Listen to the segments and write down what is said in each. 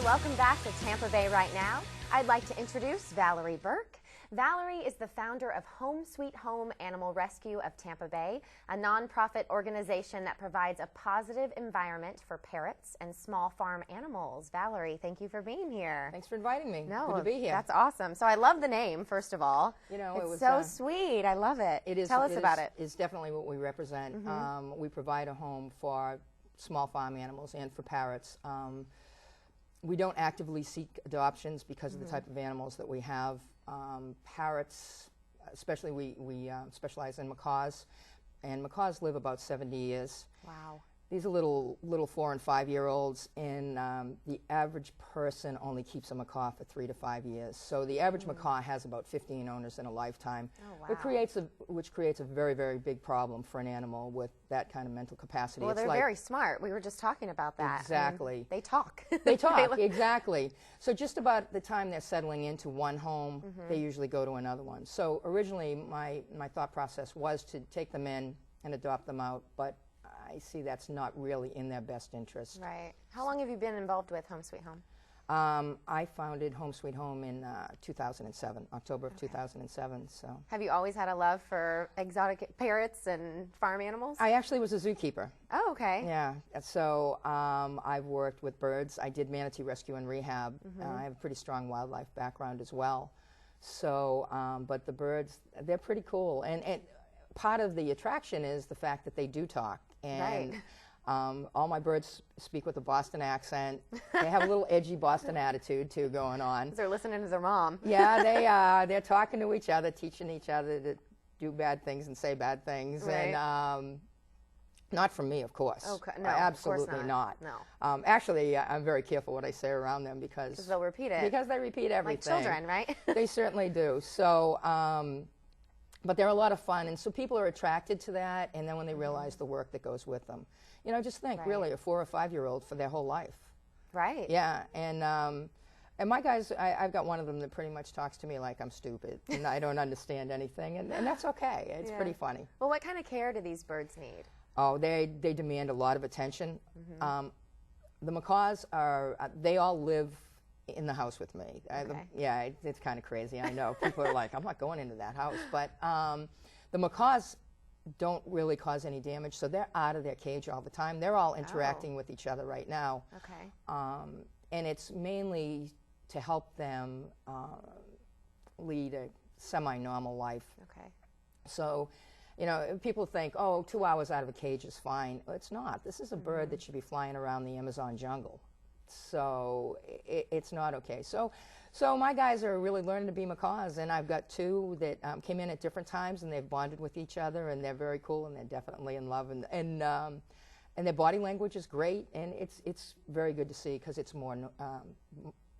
and welcome back to Tampa Bay Right Now. I'd like to introduce Valerie Burke. Valerie is the founder of Home Sweet Home Animal Rescue of Tampa Bay, a nonprofit organization that provides a positive environment for parrots and small farm animals. Valerie, thank you for being here. Thanks for inviting me. No, good to be here. That's awesome. So I love the name, first of all. You know, it's it was so sweet. I love it. It is. Tell us about it. It's definitely what we represent. We provide a home for small farm animals and for parrots. We don't actively seek adoptions because of the type of animals that we have. Parrots, especially we specialize in macaws, and macaws live about 70 years. Wow. These are little 4- and 5-year-olds, and the average person only keeps a macaw for 3 to 5 years. So the average macaw has about 15 owners in a lifetime, which creates a very, very big problem for an animal with that kind of mental capacity. Well, they're very smart. We were just talking about that. Exactly. I mean, they talk. They talk, exactly. So just about the time they're settling into one home, they usually go to another one. So originally my thought process was to take them in and adopt them out, but I see that's not really in their best interest. Right. How long have you been involved with Home Sweet Home? I founded Home Sweet Home in 2007, October of 2007. So. Have you always had a love for exotic parrots and farm animals? I actually was a zookeeper. Oh, okay. Yeah. So I've worked with birds. I did manatee rescue and rehab. I have a pretty strong wildlife background as well. So, but the birds, they're pretty cool. And part of the attraction is the fact that they do talk. And all my birds speak with a Boston accent. They have a little edgy Boston attitude, too, going on. They're listening to their mom. Yeah, they are. They're talking to each other, teaching each other to do bad things and say bad things. Right. And not from me, of course. Okay. No, absolutely of course not. No. Actually, I'm very careful what I say around them because they'll repeat it. Because they repeat everything. Like children, right? They certainly do. So, but they're a lot of fun, and so people are attracted to that, and then when they realize the work that goes with them. You know, just think, really, a 4 or 5-year-old for their whole life. Right. Yeah, and my guys, I've got one of them that pretty much talks to me like I'm stupid, and I don't understand anything, and that's okay. It's pretty funny. Well, what kind of care do these birds need? Oh, they demand a lot of attention. The macaws they all live in the house with me. Yeah, it's kind of crazy, I know. People are like, I'm not going into that house. But the macaws don't really cause any damage, so they're out of their cage all the time. They're all interacting with each other right now. Okay. And it's mainly to help them lead a semi-normal life. Okay. So, you know, people think, oh, 2 hours out of a cage is fine. It's not. This is a bird that should be flying around the Amazon jungle. So it's not okay. So my guys are really learning to be macaws, and I've got 2 that came in at different times, and they've bonded with each other, and they're very cool, and they're definitely in love, and their body language is great, and it's very good to see because it's more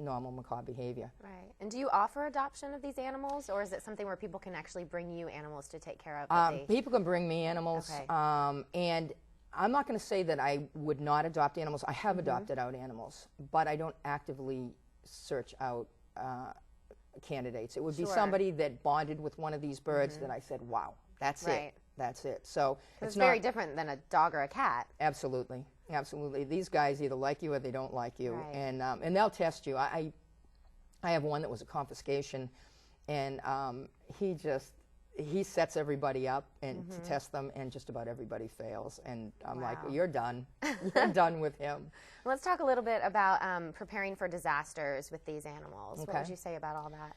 normal macaw behavior. Right. And do you offer adoption of these animals, or is it something where people can actually bring you animals to take care of? People can bring me animals, and I'm not going to say that I would not adopt animals. I have adopted out animals, but I don't actively search out candidates. It would be somebody that bonded with one of these birds that I said, wow, that's it. That's it. So it's very different than a dog or a cat. Absolutely. Absolutely. These guys either like you or they don't like you. Right. And they'll test you. I have one that was a confiscation, and he sets everybody up and to test them, and just about everybody fails. And I'm like, you're done. You're done with him. Let's talk a little bit about preparing for disasters with these animals. Okay. What would you say about all that?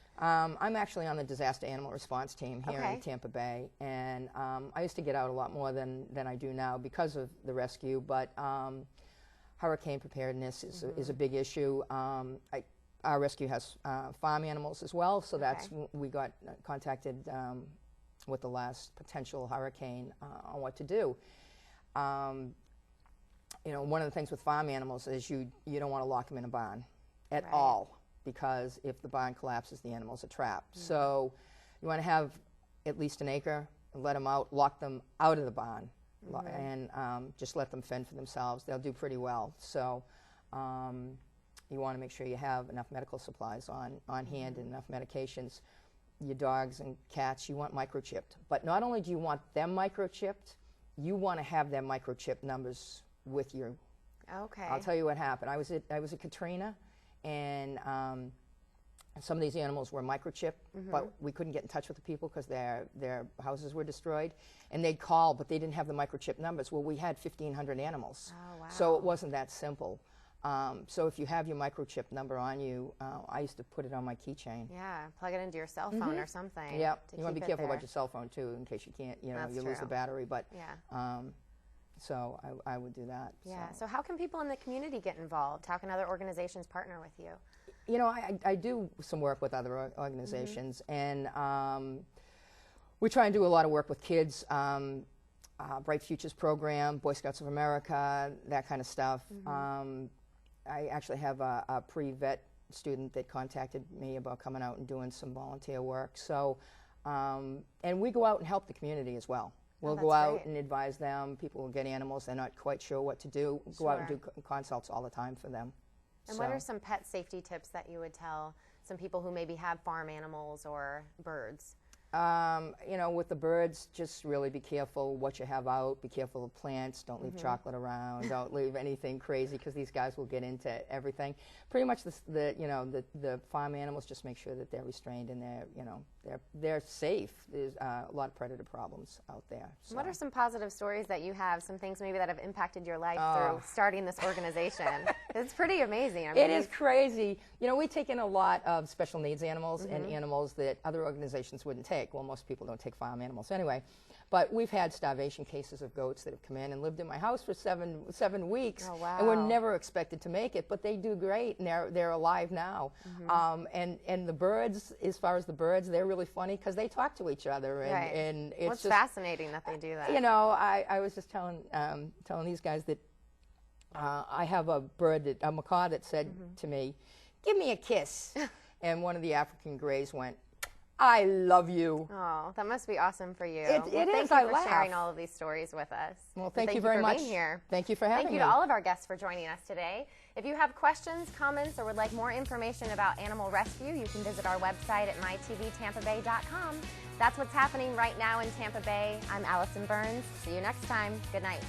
I'm actually on the disaster animal response team here in Tampa Bay, and I used to get out a lot more than I do now because of the rescue, but hurricane preparedness is a big issue. Our rescue has farm animals as well, so that's we got contacted with the last potential hurricane on what to do. You know, one of the things with farm animals is you don't want to lock them in a barn at all, because if the barn collapses, the animals are trapped. So you want to have at least an acre, let them out, lock them out of the barn, and just let them fend for themselves. They'll do pretty well. So you want to make sure you have enough medical supplies on hand and enough medications. Your dogs and cats, you want microchipped. But not only do you want them microchipped, you want to have their microchip numbers with you. Okay. I'll tell you what happened. I was at Katrina, and some of these animals were microchipped, but we couldn't get in touch with the people because their houses were destroyed. And they'd call, but they didn't have the microchip numbers. Well, we had 1,500 animals. Oh, wow. So it wasn't that simple. So if you have your microchip number on you, I used to put it on my keychain. Yeah, plug it into your cell phone or something. Yeah, you want to be careful about your cell phone too, in case you can't, That's you lose the true. battery. But Yeah. so I would do that. Yeah. So. So how can people in the community get involved? How can other organizations partner with you? You know, I do some work with other organizations, and we try and do a lot of work with kids. Bright Futures program, Boy Scouts of America, that kind of stuff. I actually have a pre-vet student that contacted me about coming out and doing some volunteer work. So, and we go out and help the community as well. We'll go out and advise them. People will get animals, they're not quite sure what to do. Go out and do consults all the time for them. And what are some pet safety tips that you would tell some people who maybe have farm animals or birds? You know, with the birds, just really be careful what you have out. Be careful of plants. Don't leave chocolate around. Don't leave anything crazy, because these guys will get into everything. Pretty much the farm animals, just make sure that they're restrained and they're safe. There's a lot of predator problems out there. So. What are some positive stories that you have? Some things maybe that have impacted your life through starting this organization? It's pretty amazing. I mean, it is crazy. You know, we take in a lot of special needs animals and animals that other organizations wouldn't take. Well, most people don't take farm animals anyway. But we've had starvation cases of goats that have come in and lived in my house for seven weeks. Oh, wow. And we're never expected to make it, but they do great, and they're alive now. And the birds, as far as the birds, they're really funny because they talk to each other. And it's just fascinating that they do that. You know, I was just telling these guys that I have a bird, a macaw, that said to me, "Give me a kiss." And one of the African greys went, "I love you." Oh, that must be awesome for you. It is. Thank you for sharing all of these stories with us. Well, thank you very much. Being here. Thank you for having me. Thank you to all of our guests for joining us today. If you have questions, comments, or would like more information about animal rescue, you can visit our website at mytvtampabay.com. That's what's happening right now in Tampa Bay. I'm Allison Burns. See you next time. Good night.